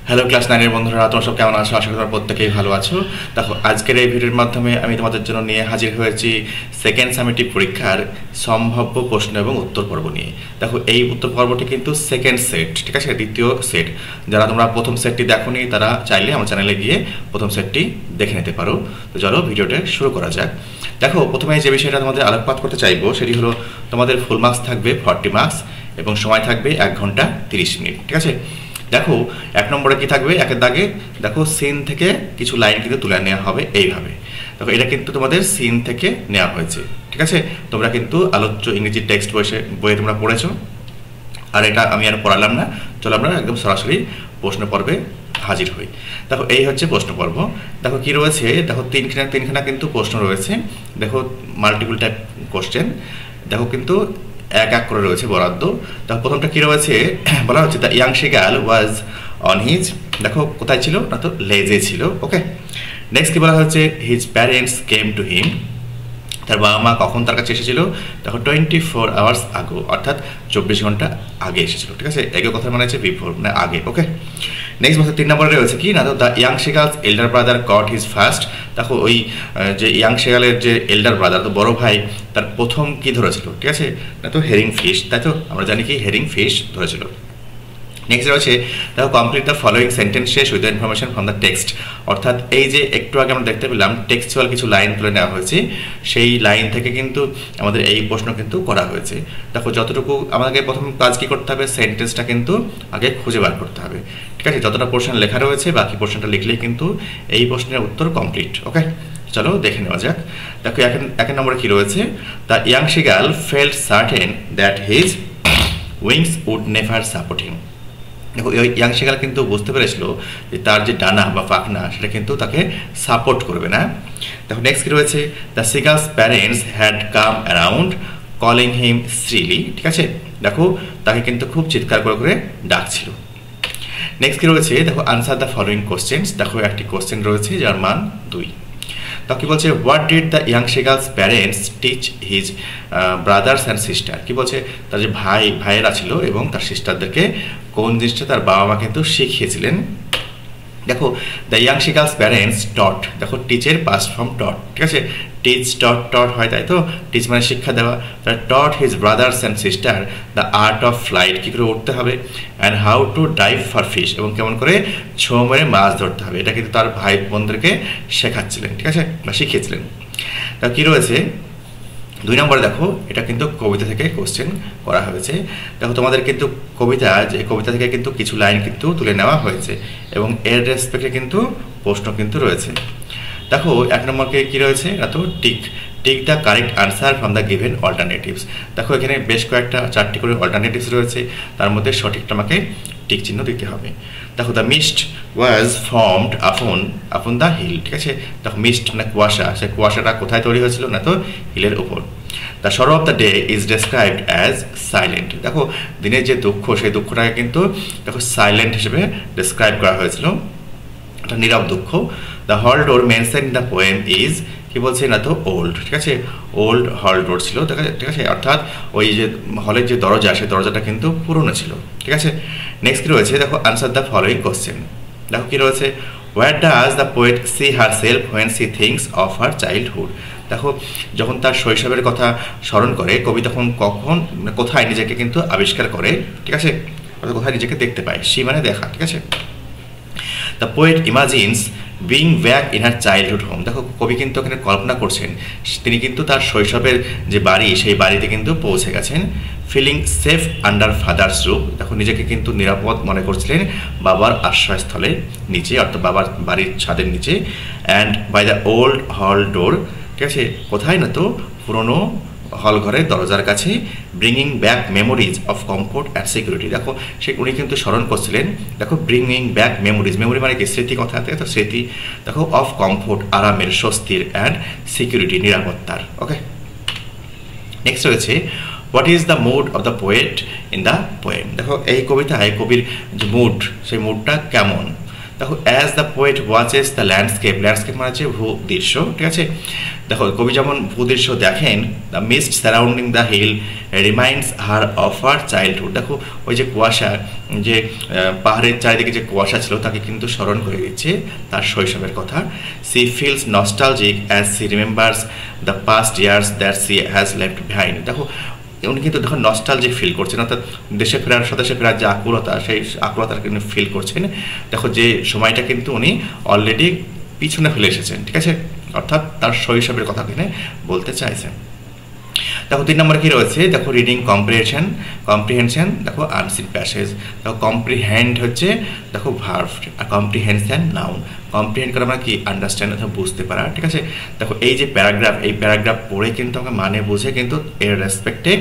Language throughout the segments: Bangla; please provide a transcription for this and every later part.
হ্যালো ক্লাস 9 এর বন্ধুরা, তোমরা সব কেমন আছো? আশা করি তোমরা প্রত্যেকেই ভালো আছো। দেখো, আজকের এই ভিডিওর মাধ্যমে আমি তোমাদের জন্য নিয়ে হাজির হয়েছি সেকেন্ড সামেটিভ পরীক্ষার সম্ভাব্য প্রশ্ন এবং উত্তর পর্ব নিয়ে। দেখো, এই উত্তর পর্বটি কিন্তু সেকেন্ড সেট, ঠিক আছে, দ্বিতীয় সেট। যারা তোমরা প্রথম সেটটি দেখোনি তারা চাইলে আমার চ্যানেলে গিয়ে প্রথম সেটটি দেখে নিতে পারো। তো চলো ভিডিওটা শুরু করা যাক। দেখো, প্রথমে যে বিষয়টা তোমাদের আলোকপাত করতে চাইবো সেটি হলো তোমাদের ফুল মার্কস থাকবে 40 মার্কস এবং সময় থাকবে 1 ঘন্টা 30 মিনিট, ঠিক আছে। দেখো, 1 নম্বরে কি থাকবে, একের দাগে দেখো সিন থেকে কিছু লাইন কিন্তু তুলে নেওয়া হবে এইভাবে। দেখো, এটা কিন্তু তোমাদের সিন থেকে নেওয়া হয়েছে, ঠিক আছে। তোমরা কিন্তু আলোচ্য ইংরেজি টেক্সট বইয়ে তোমরা পড়েছো, আর এটা আমি আর পড়ালাম না। চলো আমরা একদম সরাসরি প্রশ্ন পর্বে হাজির হই। দেখো, এই হচ্ছে প্রশ্ন পর্ব। দেখো কি রয়েছে, দেখো তিনখানা কিন্তু প্রশ্ন রয়েছে। দেখো, মাল্টিপল টাইপ কোশ্চেন। দেখো কিন্তু এক এক করে রয়েছে বরাদ্দ। দেখো, প্রথমটা কি রয়েছে, বলা হচ্ছে the young সেগাল was on his, দেখো কোথায় ছিল না, তো লেজে ছিল, ওকে। নেক্সট কি বলা হচ্ছে, his parents came to him, তার বাবা মা কখন তার কাছে এসেছিল, দেখো 24 আওয়ার্স আগো, অর্থাৎ 24 ঘন্টা আগে এসেছিল, ঠিক আছে। এগো কথা মানে হচ্ছে বিফোর, মানে আগে, ওকে। নেক্সট বছর 3 নম্বরে রয়েছে কি না, তো the young seagull's elder brother got his first, দেখো ওই যে ইয়াং সেগালের যে এল্ডার ব্রাদার, তো বড় ভাই, তার প্রথম কি ধরেছিল, ঠিক আছে, না তো হেরিং ফিশ, তাই তো আমরা জানি কি হেরিং ফিশ ধরেছিল। নেক্সট রয়েছে দেখো কমপ্লিট দ্য ফলোয়িং সেন্টেন্স শেষ with the information from the text, অর্থাৎ এই যে একটু আগে আমরা দেখতে পেলাম টেক্সচুয়াল কিছু লাইন তুলে নেওয়া হয়েছে, সেই লাইন থেকে কিন্তু আমাদের এই প্রশ্ন কিন্তু করা হয়েছে। দেখো, যতটুকু আমাদেরকে প্রথম কাজ কি করতে হবে, সেন্টেন্সটা কিন্তু আগে খুঁজে বার করতে হবে, ঠিক আছে। যতটা পোর্শন লেখা রয়েছে বাকি পোর্শনটা লিখলেই কিন্তু এই প্রশ্নের উত্তর কমপ্লিট, ওকে। চলো দেখে নেওয়া যাক। দেখো, এক নম্বরে কি রয়েছে, the young seagull felt certain that his wings would never support him, দেখো ওই ইয়াং সেগাল কিন্তু বুঝতে পেরেছিল যে তার যে ডানা বা পাখনা সেটা কিন্তু তাকে সাপোর্ট করবে না। দেখো নেক্সট কি রয়েছে, the seagull's parents had come around calling him shrilly, ঠিক আছে। দেখো তাকে কিন্তু খুব চিৎকার করে করে ডাকছিল। নেক্সট কি রয়েছে, দেখো আনসার দ্য ফলোয়িং কোশ্চেন্স, দেখো একটি কোশ্চেন রয়েছে যার মান 2। তো কি বলছে, what did the young seagull's parents teach his brothers and sister, কি বলছে তার যে ভাইয়েরা ছিল এবং তার সিস্টারদেরকে কোন জিনিসটা তার বাবা মা কিন্তু শিখিয়েছিলেন। দেখো, দ্য ইয়াং সেগালস প্যারেন্টস টট, দেখো টিচের পাস্ট ফর্ম টট, ঠিক আছে। টিচ টট টট হয়, তাই তো, টিচ মানে শিক্ষা দেওয়া। তার taught his brothers and sister the art of flight, কী করে উঠতে হবে, and how to dive for fish, এবং কেমন করে ছোঁ মেরে মাছ ধরতে হবে, এটা কিন্তু তার ভাই বোনদেরকে শেখাচ্ছিলেন, ঠিক আছে, বা শিখিয়েছিলেন। তা কী রয়েছে 2 নম্বরে, দেখো এটা কিন্তু কবিতা থেকে কোশ্চেন করা হয়েছে। দেখো তোমাদের কিন্তু কবিতা থেকে কিন্তু কিছু লাইন কিন্তু তুলে নেওয়া হয়েছে এবং এর রেসপেক্টে কিন্তু প্রশ্ন কিন্তু রয়েছে। দেখো 1 নম্বরকে কি রয়েছে, না তো tick the correct answer from the given alternatives, দেখো এখানে বেশ কয়েকটা 4টি করে অল্টারনেটিভস রয়েছে, তার মধ্যে সঠিকটা আমাকে টিক চিহ্ন দিতে হবে। দেখো the mist was formed upon the hill, ঠিক আছে। দেখো মিস্ট মানে কুয়াশা, সেই কুয়াশাটা কোথায় তৈরি হয়েছিল, না তো হিলের উপর। The sorrow of the day is described as silent, দেখো দিনের যে দুঃখ সেই দুঃখটাকে কিন্তু দেখো সাইলেন্ট হিসেবে ডেসক্রাইব করা হয়েছিল, এটা নীরব দুঃখ। The hall door mention in the poem is, কি বলছে না তো ওল্ড, ঠিক আছে, ওল্ড হল ডোর ছিল, ঠিক আছে, অর্থাৎ ওই যে হলের যে দরজা সেই দরজাটা কিন্তু পুরনো ছিল, ঠিক আছে। নেক্সট কি রয়েছে, দেখো আনসার দ্য ফলোয়িং কোশ্চেন, দেখো কি রয়েছে, where does the poet see her self when she thinks of her childhood, দেখো যখন তার শৈশবের কথা স্মরণ করে কবি তখন কোথায় নিজেকে কিন্তু আবিষ্কার করে, ঠিক আছে, কোথায় নিজেকে দেখতে পায়, সি মানে দেখা, ঠিক আছে। The poet ইমাজিনস being back in her childhood home, দেখো কবি কিন্তু এখানে কল্পনা করছেন তিনি কিন্তু তার শৈশবের যে বাড়ি সেই বাড়িতে কিন্তু পৌঁছে গেছেন। Feeling safe under father's roof, দেখো নিজেকে কিন্তু নিরাপদ মনে করছিলেন বাবার আশ্রয়স্থলের নিচে, অর্থাৎ বাবার বাড়ির ছাদের নিচে। অ্যান্ড বাই দ্য ওল্ড হল ডোর, ঠিক আছে, কোথায় না তো পুরনো হল ঘরের দরজার কাছে। Bringing back memories of comfort and security, দেখো উনি কিন্তু স্মরণ করছিলেন, দেখো ব্রিঙিং ব্যাক মেমোরিজ, মেমোরি মানে কি স্মৃতি, কথা তো স্মৃতি, দেখো অফ কমফোর্ট আরামের, স্বস্তির, অ্যান্ড সিকিউরিটি নিরাপত্তার, ওকে। নেক্সট রয়েছে what is the mood of the poet in the poem, দেখো এই কবিতায় কবির যে মুড সেই মুডটা কেমন। দেখো as the poet watches the landscape, landscape মানে হচ্ছে ভূদৃশ্য, ঠিক আছে। দেখো কবি যেমন ভূদৃশ্য দেখেন, the mist surrounding the hill reminds her of her childhood. দেখো ওই যে কুয়াশা, যে পাহাড়ের চারিদিকে যে কুয়াশা ছিল তাকে কিন্তু স্মরণ করে দিচ্ছে তার শৈশবের কথা। She feels nostalgic as she remembers the past years that she has left behind. দেখো উনি কিন্তু দেখুন নস্টালজিক ফিল করছেন, অর্থাৎ দেশে ফেরার, স্বদেশে ফেরার যে আকুলতা, সেই আকুলতার কিন্তু ফিল করছেন। দেখো যে সময়টা কিন্তু উনি অলরেডি পিছনে ফেলে এসেছেন, ঠিক আছে, অর্থাৎ তার শৈশবের কথা এখানে বলতে চাইছেন। দেখো 3 নম্বরে কি রয়েছে, দেখো রিডিং কম্প্রিহেনশন, দেখো আনসিন প্যাসেজ। দেখো কম্প্রিহেন্ড হচ্ছে দেখো ভার্ব, আর কম্প্রিহেনশন নাউন। কম্প্রিহেন্ড করা মানে কি, আন্ডারস্ট্যান্ড অথবা বুঝতে পারা, ঠিক আছে। দেখো এই যে প্যারাগ্রাফ, এই প্যারাগ্রাফ পড়ে কিন্তু আমাকে মানে বুঝে কিন্তু এর রেসপেক্টে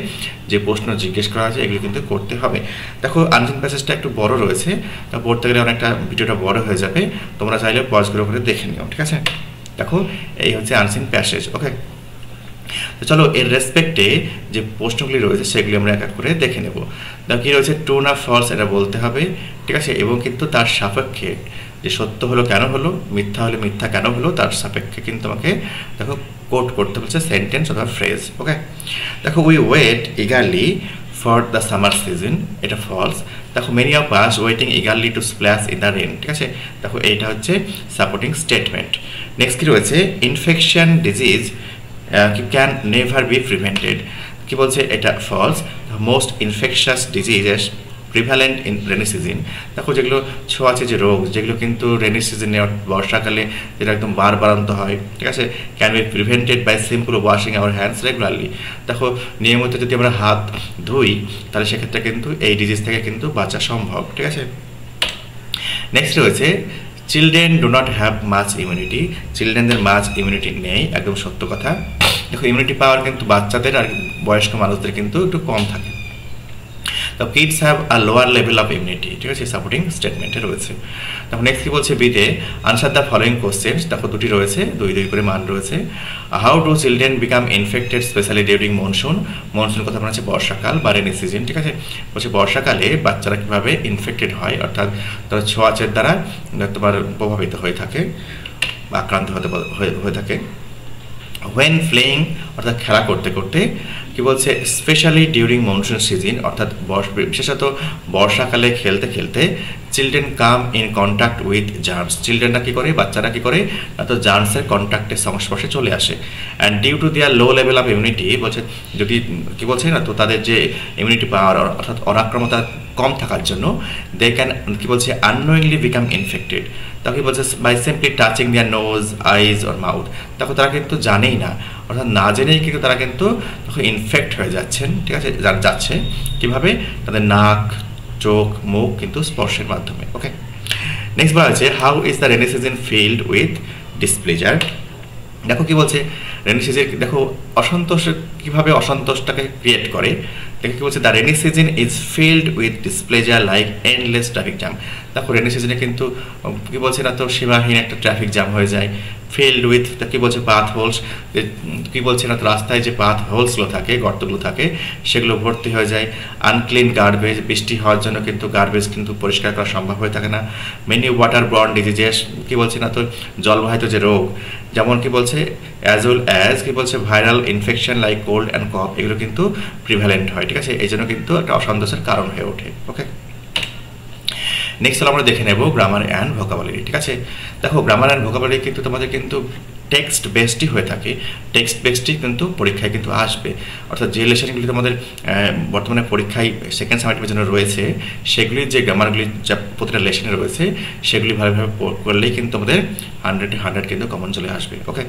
যে প্রশ্ন জিজ্ঞেস করা আছে এগুলো কিন্তু করতে হবে। দেখো আনসিন প্যাসেজটা একটু বড় রয়েছে, তা পড়তে গেলে অনেকটা ভিডিওটা বড় হয়ে যাবে, তোমরা চাইলে পজ করে দেখে নিও, ঠিক আছে। দেখো এই হচ্ছে আনসিন প্যাসেজ, ওকে। তো চলো এর রেসপেক্টে যে প্রশ্নগুলি রয়েছে সেগুলি আমরা এক এক করে দেখে নেব। দেখো কী রয়েছে, ট্রু না ফলস এটা বলতে হবে, ঠিক আছে, এবং কিন্তু তার সাপেক্ষে যে সত্য হলো কেন হলো, মিথ্যা হলে মিথ্যা কেন হলো, তার সাপেক্ষে কিন্তু আমাকে দেখো কোট করতে বলছে সেন্টেন্স অথবা ফ্রেজ, ওকে। দেখো we wait eagerly for the summer season, এটা ফলস। দেখো many of us waiting eagerly to splash in the rain, ঠিক আছে, দেখো এইটা হচ্ছে সাপোর্টিং স্টেটমেন্ট। নেক্সট কী রয়েছে, infection disease can never be prevented, কি বলছে, এটা false. Most infectious diseases prevalent in rainy season. দেখো যেগুলো ছোঁয়াচে যে রোগ, যেগুলো কিন্তু রেনি সিজনে বর্ষাকালে যেটা একদম বাড়ন্ত হয়, ঠিক আছে, can be prevented by simple washing our hands regularly. দেখো নিয়মিত যদি আমরা হাত ধুই তাহলে সেক্ষেত্রে কিন্তু এই ডিজিজ থেকে কিন্তু বাঁচা সম্ভব, ঠিক আছে। নেক্সট রয়েছে children do not have much immunity, চিলড্রেনদের মাচ ইমিউনিটি নেই, একদম সত্য কথা। দেখো ইমিউনিটি পাওয়ার কিন্তু বাচ্চাদের আর বয়স্ক মানুষদের কিন্তু একটু কম থাকে। তো kids have a lower level of immunity, ঠিক আছে, সাপোর্টিং স্টেটমেন্টে রয়েছে। তারপর নেক্সট কি বলছে, বিতে আনসার দ্য ফলোয়িং কোশ্চেন্স। দেখো দুটি রয়েছে, দুই করে মান রয়েছে। How do children become infected specially during monsoon, monsoon কথা মনে হচ্ছে বর্ষাকাল বা রেনি সিজন, ঠিক আছে, বলছে বর্ষাকালে বাচ্চারা কীভাবে ইনফেক্টেড হয়, অর্থাৎ তারা ছোঁয়াচের দ্বারা তোমার প্রভাবিত হয়ে থাকে বা আক্রান্ত হয়ে থাকে। হোয়েন প্লেয়িং অর্থাৎ খেলা করতে করতে, কি বলছে, স্পেশালি ডিউরিং মনসুন সিজন অর্থাৎ বিশেষত বর্ষাকালে খেলতে খেলতে, children come in contact with germs, চিলড্রেনরা কী করে, বাচ্চারা কী করে, তো জার্মসের কন্ট্যাক্টের সংস্পর্শে চলে আসে। And due to their low level of immunity, বলছে যদি কী বলছে না, তো তাদের যে ইমিউনিটি পাওয়ার অর্থাৎ অনাক্রমতা কম থাকার জন্য দে ক্যান, কি বলছে, আননোয়িংলি বিকাম ইনফেক্টেড। তাকে বলছে by simply touching their nose, eyes or mouth. দেখো তারা কিন্তু জানেই না, অর্থাৎ না জেনেই কিন্তু তারা কিন্তু ইনফেক্ট হয়ে যাচ্ছেন, ঠিক আছে, যাচ্ছে কীভাবে, তাদের নাক, চোখ, মুখ কিন্তু স্পর্শের মাধ্যমে, ওকে। নেক্সট বলা হচ্ছে how is the rainy season filled with displeasure. দেখো কি বলছে, রেনি সিজন দেখো অসন্তোষ কীভাবে অসন্তোষটাকে ক্রিয়েট করে। দেখো কি বলছে, the rainy season is filled with displeasure like endless traffic jam. দেখো রেনি সিজনে কিন্তু কী বলছে না, তো সীমাহীন একটা ট্রাফিক জ্যাম হয়ে যায়। ফিল্ড উইথ কী বলছে, পাথ হোলস, কী বলছে না, তো রাস্তায় যে পাথ হোলসগুলো থাকে, গর্তগুলো থাকে, সেগুলো ভর্তি হয়ে যায়। আনক্লিন গার্বেজ, বৃষ্টি হওয়ার জন্য কিন্তু গার্বেজ কিন্তু পরিষ্কার করা সম্ভব হয়ে থাকে না। মেনি ওয়াটার বর্ন ডিজিজেস, কী বলছে না, তো জলবাহিত যে রোগ, যেমন কি বলছে অ্যাজ ওয়েল অ্যাজ কি বলছে viral infection like cold and কফ, এগুলো কিন্তু প্রিভ্যালেন্ট হয়, ঠিক আছে, এই জন্য কিন্তু একটা অসন্তোষের কারণ হয়ে ওঠে, ওকে। নেক্সট হলো আমরা দেখে নেব গ্রামার অ্যান্ড ভোকাবুলারি, ঠিক আছে। দেখো গ্রামার অ্যান্ড ভোকাবুলারি কিন্তু তোমাদের কিন্তু টেক্সট বেসডই হয়ে থাকে, টেক্সট বেসডই কিন্তু পরীক্ষায় কিন্তু আসবে, অর্থাৎ যে লেসনগুলি তোমাদের বর্তমানে পরীক্ষায় সেকেন্ড সামেটিভের জন্য রয়েছে, সেগুলির যে গ্রামারগুলি যা প্রতিটা লেসনে রয়েছে সেগুলি ভালোভাবে করলেই কিন্তু আমাদের 100 কিন্তু কমন চলে আসবে, ওকে।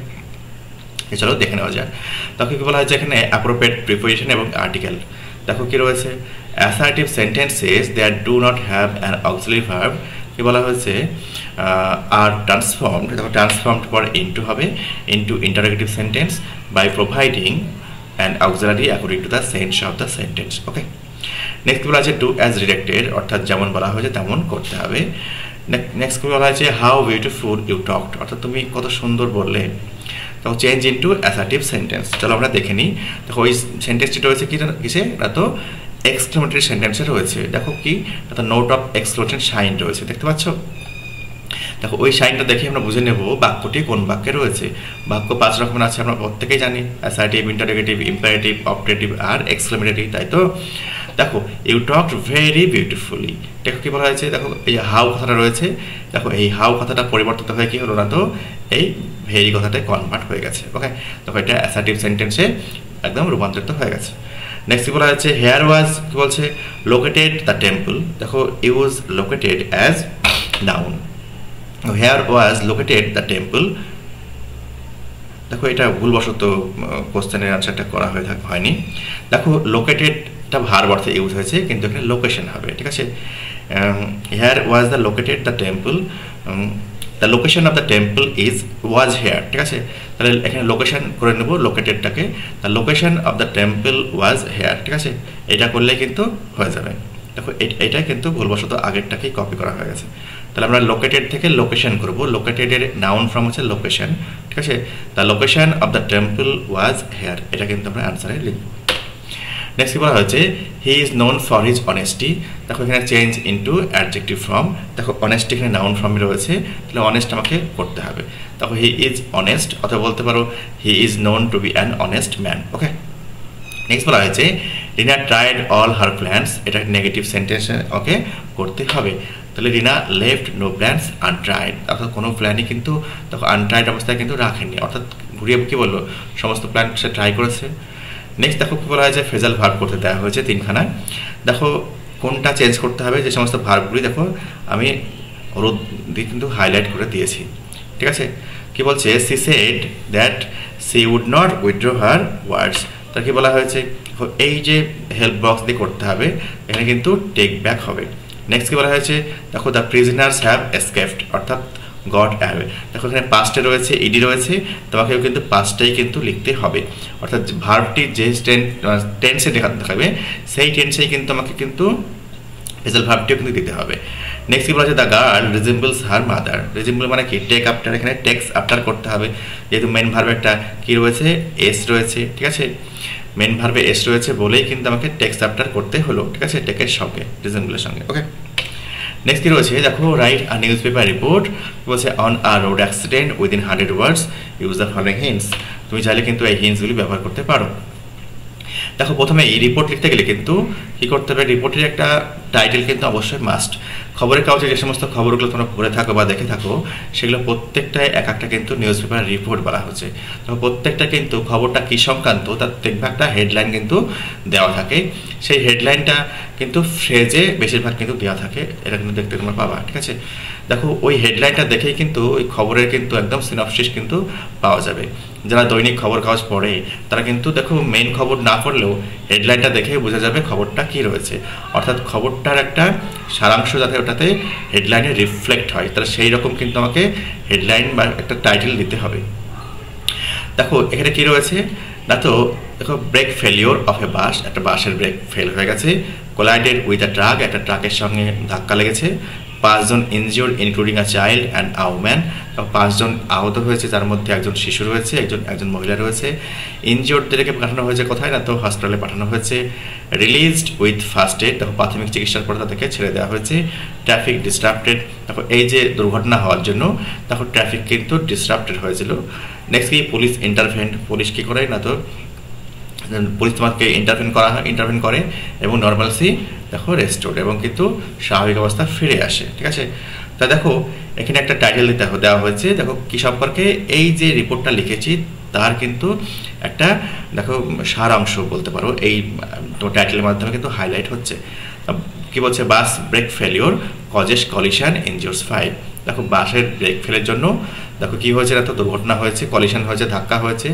চলো দেখে নেওয়া যায়। তখন কি বলা হয়েছে এখানে অ্যাপ্রোপ্রিয়েট প্রিপোজিশন এবং আর্টিকেল। দেখো কি রয়েছে, assertive sentences that do not have an auxiliary verb, কি বলা হয়েছে, আর ট্রান্সফর্মড, দেখো ট্রান্সফর্মড পর ইনটু হবে, into interrogative sentence by providing an auxiliary according to the sense of the sentence, okay. Next বলা হয়েছে ডু অ্যাজ ডিরেক্টেড, অর্থাৎ যেমন বলা হয়েছে তেমন করতে হবে। নেক্সট বলা হয়েছে হাউ বিউটিফুল ইউ টকড, অর্থাৎ তুমি কত সুন্দর বললে। তো চেঞ্জ ইনটু অ্যাসার্টিভ সেন্টেন্স, চলো আমরা দেখে নিই। দেখো ওই সেন্টেন্সটি রয়েছে কি কিসে, না তো এক্সক্লেমেটরি সেন্টেন্সে রয়েছে। দেখো কি, নোট অফ এক্সক্লেমেশন সাইন রয়েছে, দেখতে পাচ্ছ। দেখো ওই সাইনটা দেখে আমরা বুঝে নেব বাক্যটি কোন বাক্যে রয়েছে। বাক্য 5 রকমের আছে, আমরা প্রত্যেকেই জানি, অ্যাসার্টিভ, ইন্টারোগেটিভ, ইম্পারেটিভ, অপটেটিভ আর এক্সক্লেমেটরি, তাই তো? দেখো ইউ টকড ভেরি বিউটিফুলি, দেখো কি বলা হয়েছে, দেখো এই হাউ কথাটা রয়েছে, দেখো এই হাউ কথাটা পরিবর্তিত হয়ে কি হলো না, তো এই ভেরি কথাটাই কনভার্ট হয়ে গেছে। ওকে, দেখো এটা অ্যাসার্টিভ সেন্টেন্সে একদম রূপান্তরিত হয়ে গেছে। নেক্সট কি বলা হচ্ছে, হেয়ার ওয়াজ কি বলছে, লোকেটেড দ্য টেম্পল, দেখো use located as noun, here was located the temple. দেখো এটা ভুলবশত কোশ্চেনের আনসারটা করা হয়নি। দেখো লোকেটেডটা ভার্ব অর্থে ইউজ হয়েছে, কিন্তু এখানে লোকেশন হবে, ঠিক আছে? Here was the located the temple, the location of the temple is was here, ঠিক আছে? তাহলে এখানে লোকেশন করে নেব লোকেটেডটাকে, the location of the temple was here, ঠিক আছে? এটা করলে কিন্তু হয়ে যাবে। দেখো এটা কিন্তু ভুলবশত আগেরটাকেই কপি করা হয়ে গেছে। তাহলে আমরা লোকেটেড থেকে লোকেশন করব, লোকেটেডের নাউন ফর্ম হচ্ছে লোকেশন, ঠিক আছে? The location of the temple was hair, এটা কিন্তু আমরা আনসারে লিখব। নেক্সট কি বলা হয়েছে, he is known for his honesty, দেখো এখানে চেঞ্জ ইনটু অ্যাডজেক্টিভ ফর্ম, দেখো অনেস্টি এখানে নাউন ফর্মে রয়েছে, তাহলে অনেস্ট আমাকে করতে হবে। দেখো হি ইজ অনেস্ট, অথবা বলতে পারো he is known to be an honest man. Okay, next বলা হয়েছে রিনা ট্রাইড অল হার প্ল্যান্স, এটা নেগেটিভ সেন্টেন্স ওকে করতে হবে। তাহলে রিনা লেফট নো প্ল্যান্স আনট্রাইড, অর্থাৎ কোনো প্ল্যানই কিন্তু দেখো আনট্রাইড অবস্থায় কিন্তু রাখেনি, অর্থাৎ ঘুরিয়ে কি বললো, সমস্ত প্ল্যান সে ট্রাই করেছে। নেক্সট দেখো কি বলা হয়েছে, ফ্রেজাল ভার্ব করতে দেওয়া হয়েছে 3খানা। দেখো কোনটা চেঞ্জ করতে হবে, যে সমস্ত ভার্বগুলি দেখো আমি হলুদ দিয়ে কিন্তু হাইলাইট করে দিয়েছি, ঠিক আছে? কি বলছে, she said that she would not withdraw her words, তার কি বলা হয়েছে, এই যে হেল্প বক্স দিয়ে করতে হবে, এখানে কিন্তু টেক ব্যাক হবে। নেক্সট কি বলা হয়েছে, দেখো দ্য প্রিজনার্স হ্যাভ এসকেপড, অর্থাৎ গট অ্যাওয়ে, দেখো এখানে পাস্টে রয়েছে, ইডি রয়েছে, তোমাকেও কিন্তু পাস্টটাই কিন্তু লিখতে হবে, অর্থাৎ ভার্বটি যে টেন্সে দেখাবে সেই টেন্সেই কিন্তু আমাকে কিন্তু ফ্রেজাল ভার্বটিও কিন্তু দিতে হবে। নেক্সট কি বলা হচ্ছে, the girl resembles her mother, resemble মানে কি, টেক আফটার, এখানে টেক্স আফটার করতে হবে, যেহেতু মেন ভার্বে একটা কি রয়েছে, এস রয়েছে, ঠিক আছে? মেন ভার্বে এস রয়েছে বলেই কিন্তু আমাকে টেক্স আফটার করতে হলো, ঠিক আছে? টেকের সঙ্গে, রিজেম্বলের সঙ্গে। ওকে, নেক্সট কি রয়েছে, দেখো write a newspaper report, বলছে on a road accident within 100 words use the following hints, তুমি চাইলে কিন্তু এই হিন্টসগুলি ব্যবহার করতে পারো। দেখো প্রথমে এই রিপোর্ট লিখতে গেলে কিন্তু কী করতে হবে, রিপোর্টের একটা টাইটেল কিন্তু অবশ্যই মাস্ট। খবরের কাগজে যে সমস্ত খবরগুলো তোমরা পড়ে থাকো বা দেখে থাকো, সেগুলো প্রত্যেকটাই এক একটা কিন্তু নিউজ পেপার রিপোর্ট বলা হচ্ছে। তো প্রত্যেকটা কিন্তু খবরটা কী সংক্রান্ত তার দেখবে একটা হেডলাইন কিন্তু দেওয়া থাকে, সেই হেডলাইনটা কিন্তু ফ্রেজে বেশিরভাগ কিন্তু দেওয়া থাকে, এটা কিন্তু দেখতে তোমরা পাবা, ঠিক আছে? দেখো ওই হেডলাইনটা দেখেই কিন্তু ওই খবরের কিন্তু একদম সিনপসিস কিন্তু পাওয়া যাবে। যারা দৈনিক খবর কাগজ পড়ে তারা কিন্তু দেখো মেইন খবর না পড়লেও হেডলাইনটা দেখেই বোঝা যাবে খবরটা কী রয়েছে, অর্থাৎ খবরটার একটা সারাংশ যাতে ওটাতে হেডলাইনে রিফ্লেক্ট হয়, তাহলে সেই রকম কিন্তু আমাকে হেডলাইন বা একটা টাইটেল দিতে হবে। দেখো এখানে কী রয়েছে না, তো দেখো ব্রেক ফেলিওর অফ এ বাস, একটা বাসের ব্রেক ফেল হয়ে গেছে, কোলাইডেড উইথ আ ট্রাক, একটা ট্রাকের সঙ্গে ধাক্কা লেগেছে, 5 জন injured including a child and a woman, 5 জন আহত হয়েছে, তার মধ্যে একজন শিশু রয়েছে, একজন মহিলা রয়েছে। ইনজিওর্ডদেরকে পাঠানো হয়েছে কোথায় না, তো হসপিটালে পাঠানো হয়েছে। রিলিজড উইথ ফার্স্ট এড, দেখো প্রাথমিক চিকিৎসার পরে তাদেরকে ছেড়ে দেওয়া হয়েছে। ট্রাফিক ডিসরাপ্টেড, দেখো এই যে দুর্ঘটনা হওয়ার জন্য দেখো ট্রাফিক কিন্তু ডিসরাপ্টেড হয়েছিল। নেক্সট কি পুলিশ ইন্টারভেন্ট, পুলিশ কী করে না, তো পুলিশ তোমাকে ইন্টারভেন করে এবং নর্মালসি দেখো রেস্টোর্ড, এবং কিন্তু স্বাভাবিক অবস্থা ফিরে আসে, ঠিক আছে? তা দেখো এখানে একটা টাইটেল দেওয়া হয়েছে, দেখো কী সম্পর্কে, এই যে রিপোর্টটা লিখেছি তার কিন্তু একটা দেখো সারাংশ বলতে পারো, এই টাইটেলের মাধ্যমে কিন্তু হাইলাইট হচ্ছে। কি বলছে, বাস ব্রেক ফেলিওর কজেস কলিশন ইনজিওর্স 5, দেখো বাসের ব্রেক ফেলের জন্য দেখো কী হয়েছে না, তো দুর্ঘটনা হয়েছে, কলিশন হয়েছে, ধাক্কা হয়েছে,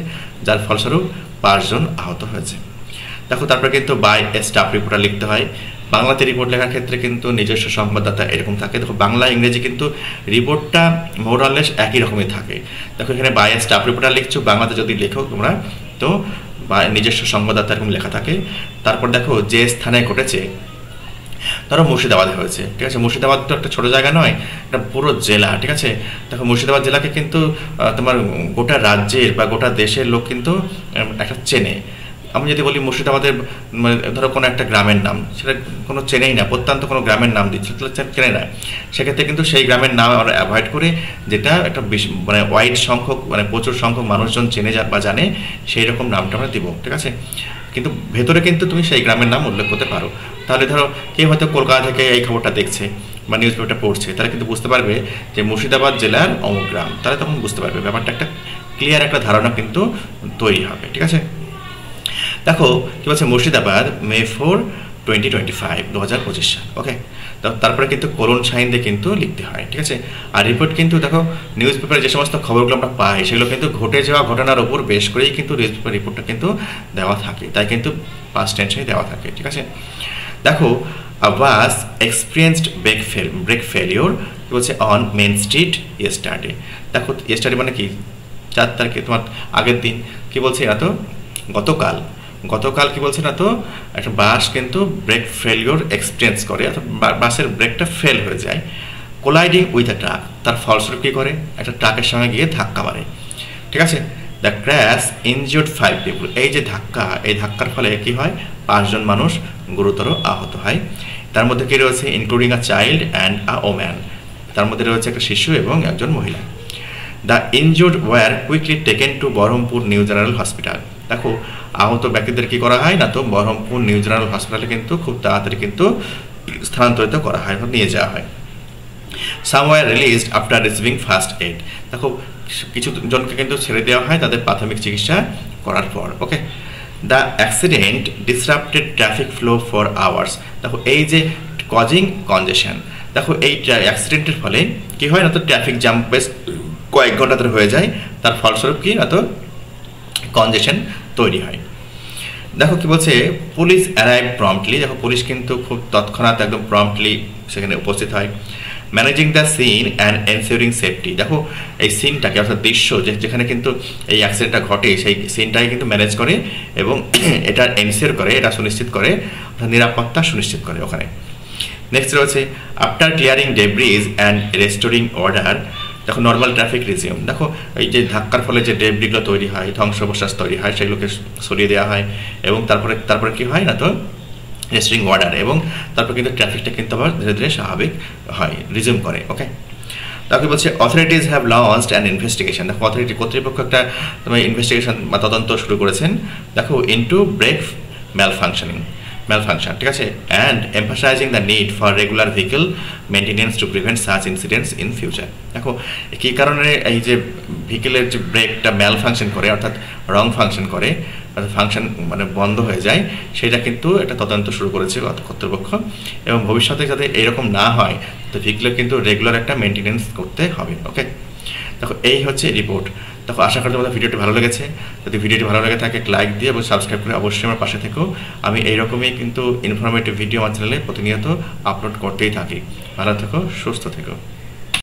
যার ফলস্বরূপ 5 জন আহত হয়েছে। দেখো তারপরে কিন্তু বাই এ স্টাফ রিপোর্টার লিখতে হয়। বাংলাতে রিপোর্ট লেখার ক্ষেত্রে কিন্তু নিজস্ব সংবাদদাতা এরকম থাকে, দেখো বাংলা ইংরেজি কিন্তু রিপোর্টটা মোরালেস একই রকমই থাকে। দেখো এখানে বাই এ স্টাফ রিপোর্টার লিখছো, বাংলাতে যদি লেখো তোমরা তো নিজস্ব সংবাদদাতা এরকম লেখা থাকে। তারপর দেখো যে স্থানে ঘটেছে, ধরো মুর্শিদাবাদে হয়েছে, ঠিক আছে? মুর্শিদাবাদ তো একটা ছোটো জায়গা নয়, একটা পুরো জেলা, ঠিক আছে? দেখো মুর্শিদাবাদ জেলাকে কিন্তু তোমার গোটা রাজ্যের বা গোটা দেশের লোক কিন্তু একটা চেনে, আমি যদি বলি মুর্শিদাবাদের ধরো কোনো একটা গ্রামের নাম, সেটা কোনো চেনেই না, প্রত্যন্ত কোনো গ্রামের নাম দিচ্ছে, চেনে না, সেক্ষেত্রে কিন্তু সেই গ্রামের নাম আমরা অ্যাভয়েড করে যেটা একটা মানে ওয়াইড সংখ্যক মানে প্রচুর সংখ্যক মানুষজন চেনে বা জানে সেই রকম নামটা আমরা দিব, ঠিক আছে। কিন্তু ভেতরে কিন্তু তুমি সেই গ্রামের নাম উল্লেখ করতে পারো। তাহলে ধরো কেউ হয়তো কলকাতা থেকে এই খবরটা দেখছে বা নিউজ পেপারটা পড়ছে, তারা কিন্তু বুঝতে পারবে যে মুর্শিদাবাদ জেলার অমুক গ্রাম, তাহলে তখন বুঝতে পারবে, ব্যাপারটা একটা ক্লিয়ার একটা ধারণা কিন্তু তৈরি হবে, ঠিক আছে। দেখো কি বলছে, মুর্শিদাবাদ May 4, 2025, 2025 সাল, ওকে। তারপরে কিন্তু কোলন সাইন দিয়ে কিন্তু লিখতে হয়, ঠিক আছে। আর রিপোর্ট কিন্তু দেখো নিউজ পেপারে যে সমস্ত খবরগুলো আমরা পাই সেগুলো কিন্তু ঘটে যাওয়া ঘটনার উপর বেশ করেই কিন্তু নিউজ পেপার রিপোর্টটা কিন্তু দেওয়া থাকে, তাই কিন্তু পাস্ট টেন্সেই দেওয়া থাকে, ঠিক আছে। দেখো বাস এক্সপিরিয়েন্সড ব্রেক ফেলিওর কি বলছে অন মেন স্ট্রিট ইয়েস্টারডে। দেখো ইয়েস্টারডে মানে কি 4 তারিখে, তোমার আগের দিন। কি বলছে না তো গতকাল কি বলছে না তো একটা বাস কিন্তু ব্রেক ফেলিওর এক্সপিরিয়েন্স করে, অর্থাৎ বাসের ব্রেকটা ফেল হয়ে যায়, কোলাইডিং উইথ আ ট্রাক, তার ফলস্বরূপ কী করে একটা ট্রাকের সঙ্গে গিয়ে ধাক্কা মারে, ঠিক আছে। দ্য ক্র্যাশ ইনজিউর্ড 5 পিপল, এই যে ধাক্কা, এই ধাক্কার ফলে কি হয় 5 জন মানুষ গুরুতর আহত হয়। তার মধ্যে কি রয়েছে including a child and a woman, তার মধ্যে রয়েছে একটা শিশু এবং একজন মহিলা। The injured were quickly taken to Berhampore new general hospital. দেখো আহত ব্যক্তিদের কি করা হয় না তো বহরমপুর নিউ জেনারেল হসপিটালে কিন্তু খুব তাড়াতাড়ি কিন্তু স্থানান্তরিত করা হয়, নিয়ে যাওয়া হয়। Some were released after receiving first aid. দেখো কিছু জনকে কিন্তু ছেড়ে দেওয়া হয় তাদের প্রাথমিক চিকিৎসা করার পর, okay. The accident disrupted traffic flow for hours. দেখো এই যে কজিং কনজেশন, দেখো এই অ্যাক্সিডেন্টের ফলে কি হয় না তো ট্রাফিক জ্যাম বেশ কয়েক ঘন্টা ধরে হয়ে যায়, তার ফলস্বরূপ কি না তো কনজেশন তৈরি হয়। দেখো কি বলছে পুলিশ অ্যারাইভ প্রম্পটলি, দেখো পুলিশ কিন্তু খুব তৎক্ষণাৎ একদম প্রম্পটলি সেখানে উপস্থিত হয়। Managing the scene and ensuring safety. দেখো এই সিনটাকে অর্থাৎ দৃশ্য যেখানে কিন্তু এই অ্যাক্সিডেন্টটা ঘটে সেই সিনটাকে কিন্তু ম্যানেজ করে এবং এটা এনসিওর করে, এটা সুনিশ্চিত করে, অর্থাৎ নিরাপত্তা সুনিশ্চিত করে ওখানে। নেক্সট রয়েছে after clearing debris and restoring order. দেখো নর্মাল ট্রাফিক রিজিউম। দেখো এই যে ধাক্কার ফলে যে ডেব্রিগুলো তৈরি হয়, ধ্বংসাবশেষ তৈরি হয়, সেগুলোকে সরিয়ে দেওয়া হয় এবং তারপরে কি হয় না তো রেস্টোরিং অর্ডার, এবং তারপর কিন্তু ট্রাফিকটা কিন্তু আবার ধীরে ধীরে স্বাভাবিক হয়, রিজিউম করে, ওকে। তাকে বলছে authorities have launched an investigation. দেখো কর্তৃপক্ষ একটা তোমার ইনভেস্টিগেশন বা তদন্ত শুরু করেছেন, দেখো ইনটু ব্রেক malfunction, ঠিক আছে, and emphasising the need for regular vehicle maintenance to prevent such incidents in future. দেখো কী কারণে এই যে ভেহিকেলের যে ব্রেকটা ম্যালফাংশন করে, অর্থাৎ রং ফাংশন করে, ফাংশন মানে বন্ধ হয়ে যায়, সেটা কিন্তু একটা তদন্ত শুরু করেছে কর্তৃপক্ষ, এবং ভবিষ্যতে যাতে এরকম না হয় তো ভেহিকেলের কিন্তু রেগুলার একটা মেনটেনেন্স করতে হবে, ওকে। দেখো এই হচ্ছে রিপোর্ট। দেখো আশা করি তোমাদের ভিডিওটি ভালো লেগেছে। যদি ভিডিওটি ভালো লেগে থাকে লাইক দিয়ে এবং সাবস্ক্রাইব করে অবশ্যই আমার পাশে থেকো। আমি এইরকমই কিন্তু ইনফরমেটিভ ভিডিও আমার চ্যানেলে প্রতিনিয়ত আপলোড করতেই থাকি। ভালো থেকো, সুস্থ থেকো।